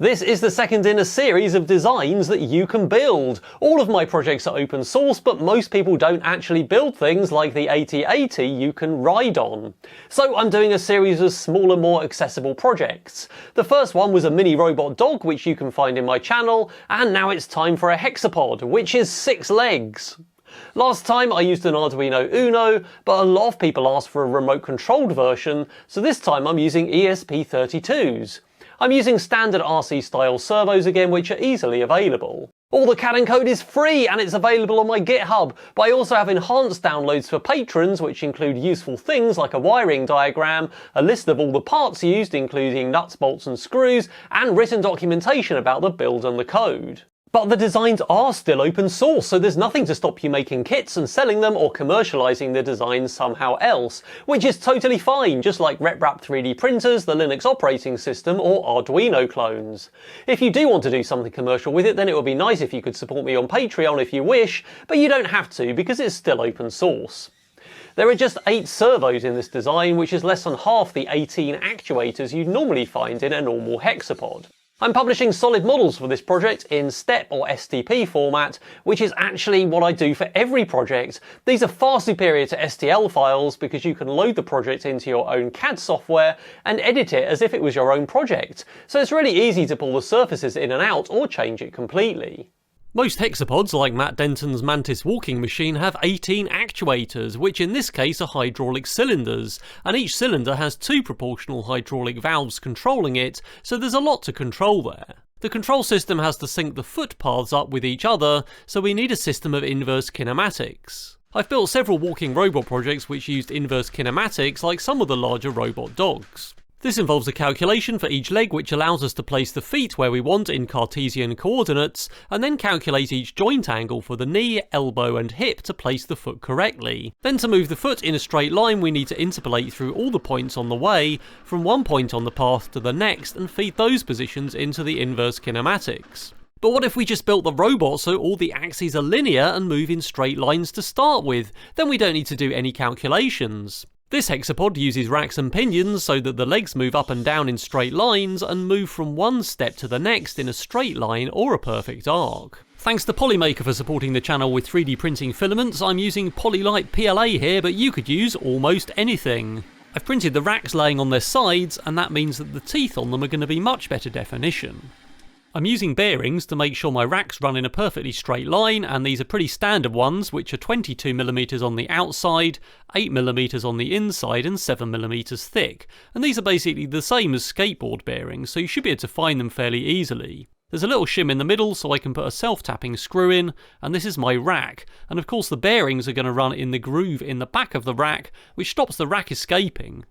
This is the second in a series of designs that you can build. All of my projects are open source, but most people don't actually build things like the AT80 you can ride on. So I'm doing a series of smaller, more accessible projects. The first one was a mini robot dog, which you can find in my channel, and now it's time for a hexapod, which is 6 legs. Last time I used an Arduino Uno, but a lot of people asked for a remote controlled version, so this time I'm using ESP32s. I'm using standard RC style servos again, which are easily available. All the CAD and code is free and it's available on my GitHub, but I also have enhanced downloads for patrons which include useful things like a wiring diagram, a list of all the parts used including nuts, bolts and screws, and written documentation about the build and the code. But the designs are still open source, so there's nothing to stop you making kits and selling them or commercializing the designs somehow else, which is totally fine, just like RepRap 3D printers, the Linux operating system, or Arduino clones. If you do want to do something commercial with it, then it would be nice if you could support me on Patreon if you wish, but you don't have to because it's still open source. There are just 8 servos in this design, which is less than half the 18 actuators you'd normally find in a normal hexapod. I'm publishing solid models for this project in STEP or STP format, which is actually what I do for every project. These are far superior to STL files because you can load the project into your own CAD software and edit it as if it was your own project. So it's really easy to pull the surfaces in and out or change it completely. Most hexapods, like Matt Denton's Mantis walking machine, have 18 actuators, which in this case are hydraulic cylinders, and each cylinder has 2 proportional hydraulic valves controlling it, so there's a lot to control there. The control system has to sync the foot paths up with each other, so we need a system of inverse kinematics. I've built several walking robot projects which used inverse kinematics, like some of the larger robot dogs. This involves a calculation for each leg which allows us to place the feet where we want in Cartesian coordinates, and then calculate each joint angle for the knee, elbow and hip to place the foot correctly. Then to move the foot in a straight line we need to interpolate through all the points on the way, from one point on the path to the next, and feed those positions into the inverse kinematics. But what if we just built the robot so all the axes are linear and move in straight lines to start with? Then we don't need to do any calculations. This hexapod uses racks and pinions so that the legs move up and down in straight lines and move from one step to the next in a straight line or a perfect arc. Thanks to Polymaker for supporting the channel with 3D printing filaments. I'm using Polylite PLA here, but you could use almost anything. I've printed the racks laying on their sides, and that means that the teeth on them are going to be much better definition. I'm using bearings to make sure my racks run in a perfectly straight line, and these are pretty standard ones, which are 22mm on the outside, 8mm on the inside and 7mm thick, and these are basically the same as skateboard bearings, so you should be able to find them fairly easily. There's a little shim in the middle so I can put a self-tapping screw in, and this is my rack, and of course the bearings are going to run in the groove in the back of the rack, which stops the rack escaping.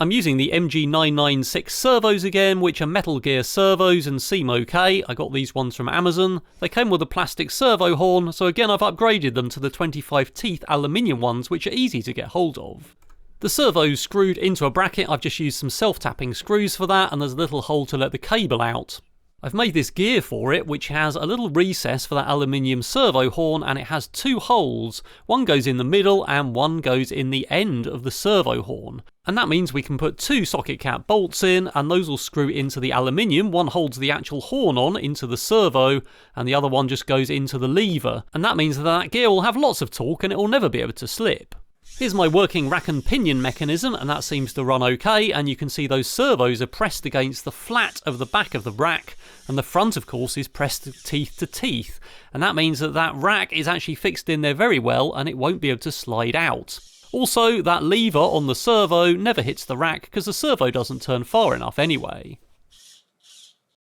I'm using the MG996 servos again, which are Metal Gear servos and seem okay. I got these ones from Amazon. They came with a plastic servo horn, so again I've upgraded them to the 25 teeth aluminium ones, which are easy to get hold of. The servo's screwed into a bracket. I've just used some self-tapping screws for that, and there's a little hole to let the cable out. I've made this gear for it, which has a little recess for that aluminium servo horn, and it has 2 holes. One goes in the middle and one goes in the end of the servo horn. And that means we can put 2 socket cap bolts in, and those will screw into the aluminium. One holds the actual horn on into the servo, and the other one just goes into the lever. And that means that gear will have lots of torque and it will never be able to slip. Here's my working rack and pinion mechanism, and that seems to run okay, and you can see those servos are pressed against the flat of the back of the rack, and the front of course is pressed teeth to teeth, and that means that that rack is actually fixed in there very well and it won't be able to slide out. Also, that lever on the servo never hits the rack because the servo doesn't turn far enough anyway.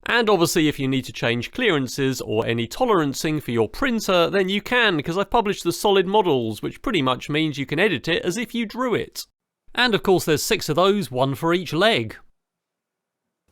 And obviously if you need to change clearances or any tolerancing for your printer, then you can, because I've published the solid models, which pretty much means you can edit it as if you drew it. And of course there's 6 of those, 1 for each leg.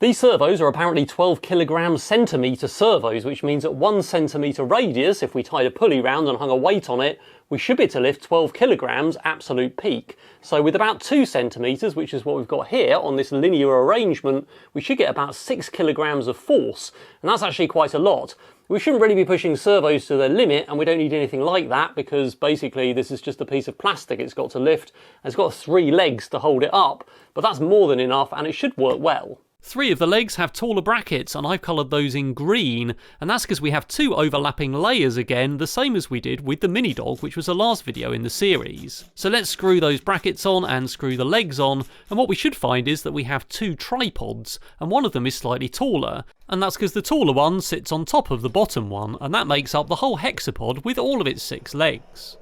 These servos are apparently 12 kilogram centimetre servos, which means at 1 centimetre radius, if we tied a pulley round and hung a weight on it, we should be able to lift 12 kilograms absolute peak. So with about 2 centimetres, which is what we've got here on this linear arrangement, we should get about 6 kilograms of force, and that's actually quite a lot. We shouldn't really be pushing servos to their limit, and we don't need anything like that because basically this is just a piece of plastic it's got to lift, and it's got 3 legs to hold it up, but that's more than enough and it should work well. 3 of the legs have taller brackets, and I've coloured those in green, and that's because we have 2 overlapping layers again, the same as we did with the mini dog, which was the last video in the series. So let's screw those brackets on and screw the legs on, and what we should find is that we have 2 tripods, and one of them is slightly taller, and that's because the taller one sits on top of the bottom one, and that makes up the whole hexapod with all of its 6 legs.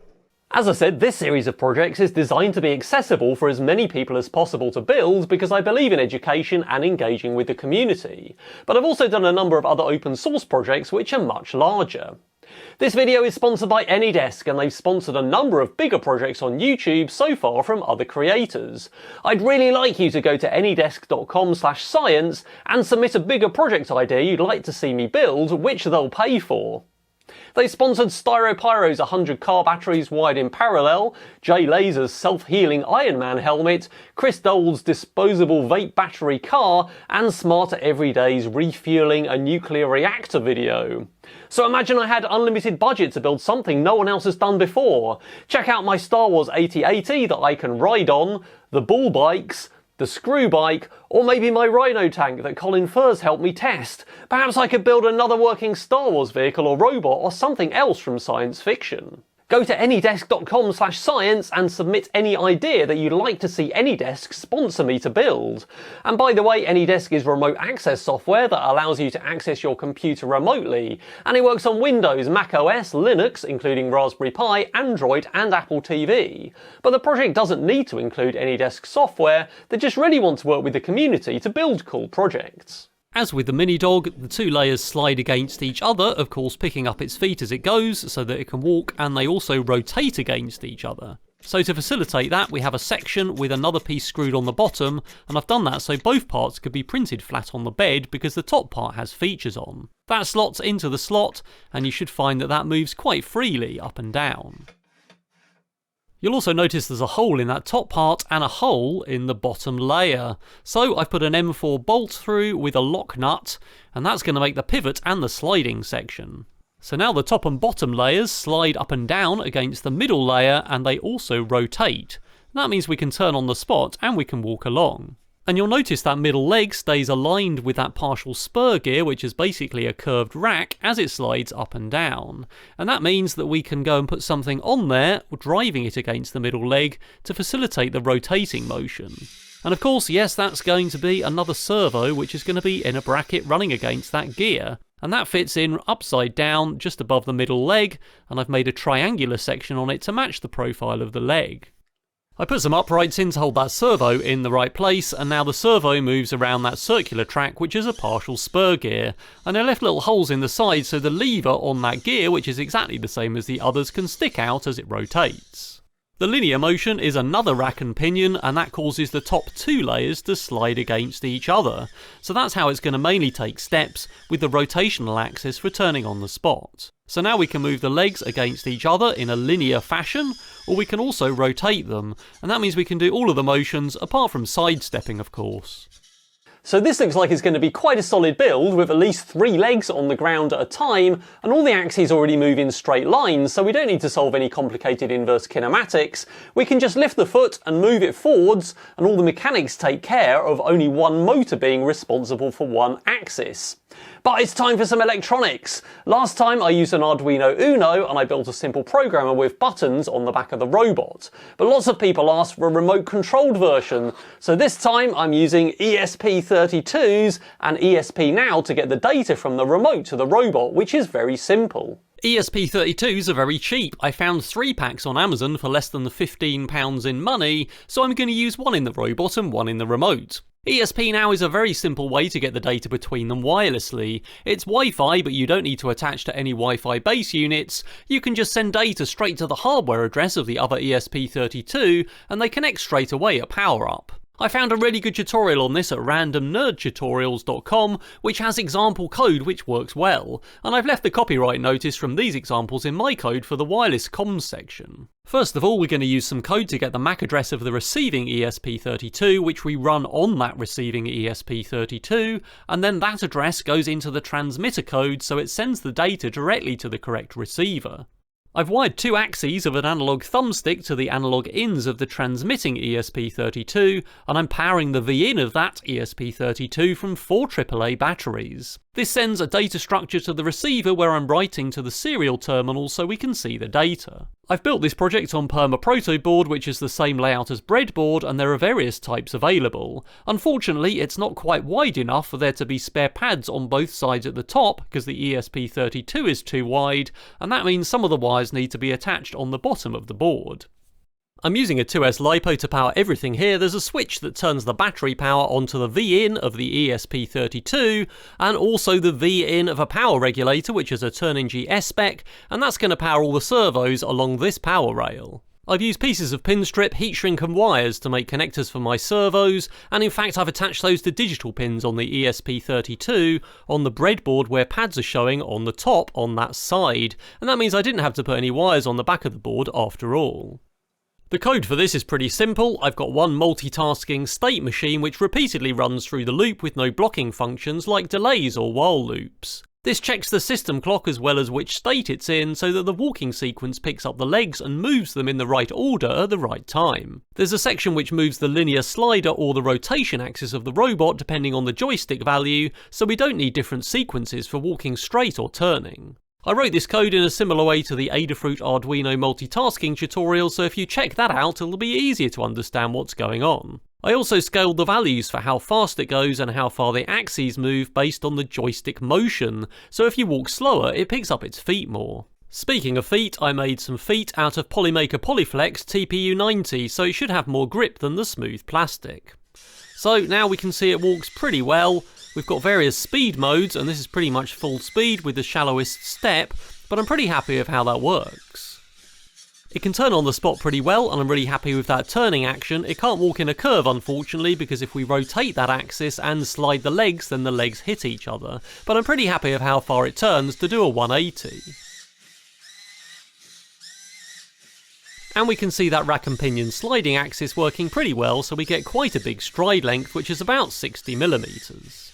As I said, this series of projects is designed to be accessible for as many people as possible to build because I believe in education and engaging with the community. But I've also done a number of other open source projects which are much larger. This video is sponsored by AnyDesk, and they've sponsored a number of bigger projects on YouTube so far from other creators. I'd really like you to go to anydesk.com/science and submit a bigger project idea you'd like to see me build, which they'll pay for. They sponsored StyroPyro's 100 car batteries wired in parallel, Jay Laser's self-healing Iron Man helmet, Chris Dole's disposable vape battery car, and Smarter Everyday's refueling a nuclear reactor video. So imagine I had unlimited budget to build something no one else has done before. Check out my Star Wars AT-AT that I can ride on, the bull bikes, the screw bike, or maybe my Rhino tank that Colin Furze helped me test. Perhaps I could build another working Star Wars vehicle or robot or something else from science fiction. Go to anydesk.com/science and submit any idea that you'd like to see AnyDesk sponsor me to build. And by the way, AnyDesk is remote access software that allows you to access your computer remotely, and it works on Windows, Mac OS, Linux, including Raspberry Pi, Android and Apple TV. But the project doesn't need to include AnyDesk software, they just really want to work with the community to build cool projects. As with the mini dog, the 2 layers slide against each other, of course picking up its feet as it goes so that it can walk, and they also rotate against each other. So to facilitate that, we have a section with another piece screwed on the bottom, and I've done that so both parts could be printed flat on the bed because the top part has features on. That slots into the slot, and you should find that that moves quite freely up and down. You'll also notice there's a hole in that top part and a hole in the bottom layer. So I've put an M4 bolt through with a lock nut, and that's going to make the pivot and the sliding section. So now the top and bottom layers slide up and down against the middle layer, and they also rotate. That means we can turn on the spot and we can walk along. And you'll notice that middle leg stays aligned with that partial spur gear, which is basically a curved rack, as it slides up and down. And that means that we can go and put something on there, driving it against the middle leg, to facilitate the rotating motion. And of course, yes, that's going to be another servo, which is going to be in a bracket running against that gear. And that fits in upside down, just above the middle leg, and I've made a triangular section on it to match the profile of the leg. I put some uprights in to hold that servo in the right place, and now the servo moves around that circular track, which is a partial spur gear. And I left little holes in the side so the lever on that gear, which is exactly the same as the others, can stick out as it rotates. The linear motion is another rack and pinion, and that causes the top 2 layers to slide against each other. So that's how it's going to mainly take steps, with the rotational axis returning on the spot. So now we can move the legs against each other in a linear fashion, or we can also rotate them, and that means we can do all of the motions, apart from sidestepping of course. So this looks like it's going to be quite a solid build with at least 3 legs on the ground at a time, and all the axes already move in straight lines, so we don't need to solve any complicated inverse kinematics. We can just lift the foot and move it forwards, and all the mechanics take care of only one motor being responsible for one axis. But it's time for some electronics. Last time I used an Arduino Uno and I built a simple programmer with buttons on the back of the robot. But lots of people asked for a remote controlled version, so this time I'm using ESP32s and ESP Now to get the data from the remote to the robot, which is very simple. ESP32s are very cheap. I found 3 packs on Amazon for less than £15 in money, so I'm going to use one in the robot and one in the remote. ESP Now is a very simple way to get the data between them wirelessly. It's Wi-Fi, but you don't need to attach to any Wi-Fi base units. You can just send data straight to the hardware address of the other ESP32, and they connect straight away at power up. I found a really good tutorial on this at randomnerdtutorials.com, which has example code which works well, and I've left the copyright notice from these examples in my code for the wireless comms section. First of all, we're going to use some code to get the MAC address of the receiving ESP32, which we run on that receiving ESP32, and then that address goes into the transmitter code so it sends the data directly to the correct receiver. I've wired 2 axes of an analog thumbstick to the analog ins of the transmitting ESP32, and I'm powering the V-in of that ESP32 from 4 AAA batteries. This sends a data structure to the receiver where I'm writing to the serial terminal so we can see the data. I've built this project on Perma Proto board, which is the same layout as breadboard, and there are various types available. Unfortunately, it's not quite wide enough for there to be spare pads on both sides at the top, because the ESP32 is too wide, and that means some of the wires need to be attached on the bottom of the board. I'm using a 2S LiPo to power everything here. There's a switch that turns the battery power onto the V-in of the ESP32, and also the V-in of a power regulator, which is a Turnigy S-Spec, and that's going to power all the servos along this power rail. I've used pieces of pin strip, heat shrink and wires to make connectors for my servos, and in fact I've attached those to digital pins on the ESP32 on the breadboard where pads are showing on the top on that side, and that means I didn't have to put any wires on the back of the board after all. The code for this is pretty simple. I've got one multitasking state machine which repeatedly runs through the loop with no blocking functions like delays or while loops. This checks the system clock as well as which state it's in so that the walking sequence picks up the legs and moves them in the right order at the right time. There's a section which moves the linear slider or the rotation axis of the robot depending on the joystick value, so we don't need different sequences for walking straight or turning. I wrote this code in a similar way to the Adafruit Arduino multitasking tutorial, so if you check that out it'll be easier to understand what's going on. I also scaled the values for how fast it goes and how far the axes move based on the joystick motion, so if you walk slower it picks up its feet more. Speaking of feet, I made some feet out of Polymaker Polyflex TPU90, so it should have more grip than the smooth plastic. So now we can see it walks pretty well. We've got various speed modes, and this is pretty much full speed with the shallowest step, but I'm pretty happy with how that works. It can turn on the spot pretty well, and I'm really happy with that turning action. It can't walk in a curve unfortunately, because if we rotate that axis and slide the legs, then the legs hit each other, but I'm pretty happy with how far it turns to do a 180. And we can see that rack and pinion sliding axis working pretty well, so we get quite a big stride length, which is about 60mm.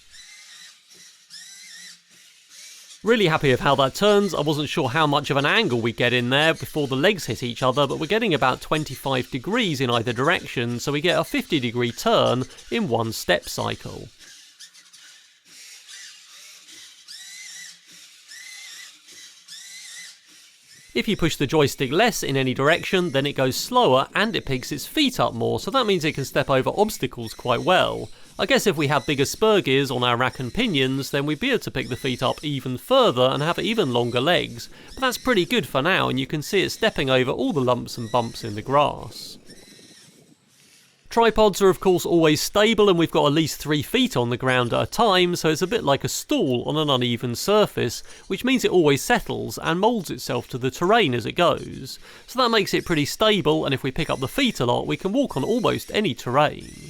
Really happy with how that turns. I wasn't sure how much of an angle we get in there before the legs hit each other, but we're getting about 25 degrees in either direction, so we get a 50-degree turn in one step cycle. If you push the joystick less in any direction, then it goes slower and it picks its feet up more, so that means it can step over obstacles quite well. I guess if we have bigger spur gears on our rack and pinions, then we'd be able to pick the feet up even further and have even longer legs, but that's pretty good for now, and you can see it stepping over all the lumps and bumps in the grass. Tripods are of course always stable, and we've got at least 3 feet on the ground at a time, so it's a bit like a stool on an uneven surface, which means it always settles and moulds itself to the terrain as it goes. So that makes it pretty stable, and if we pick up the feet a lot we can walk on almost any terrain.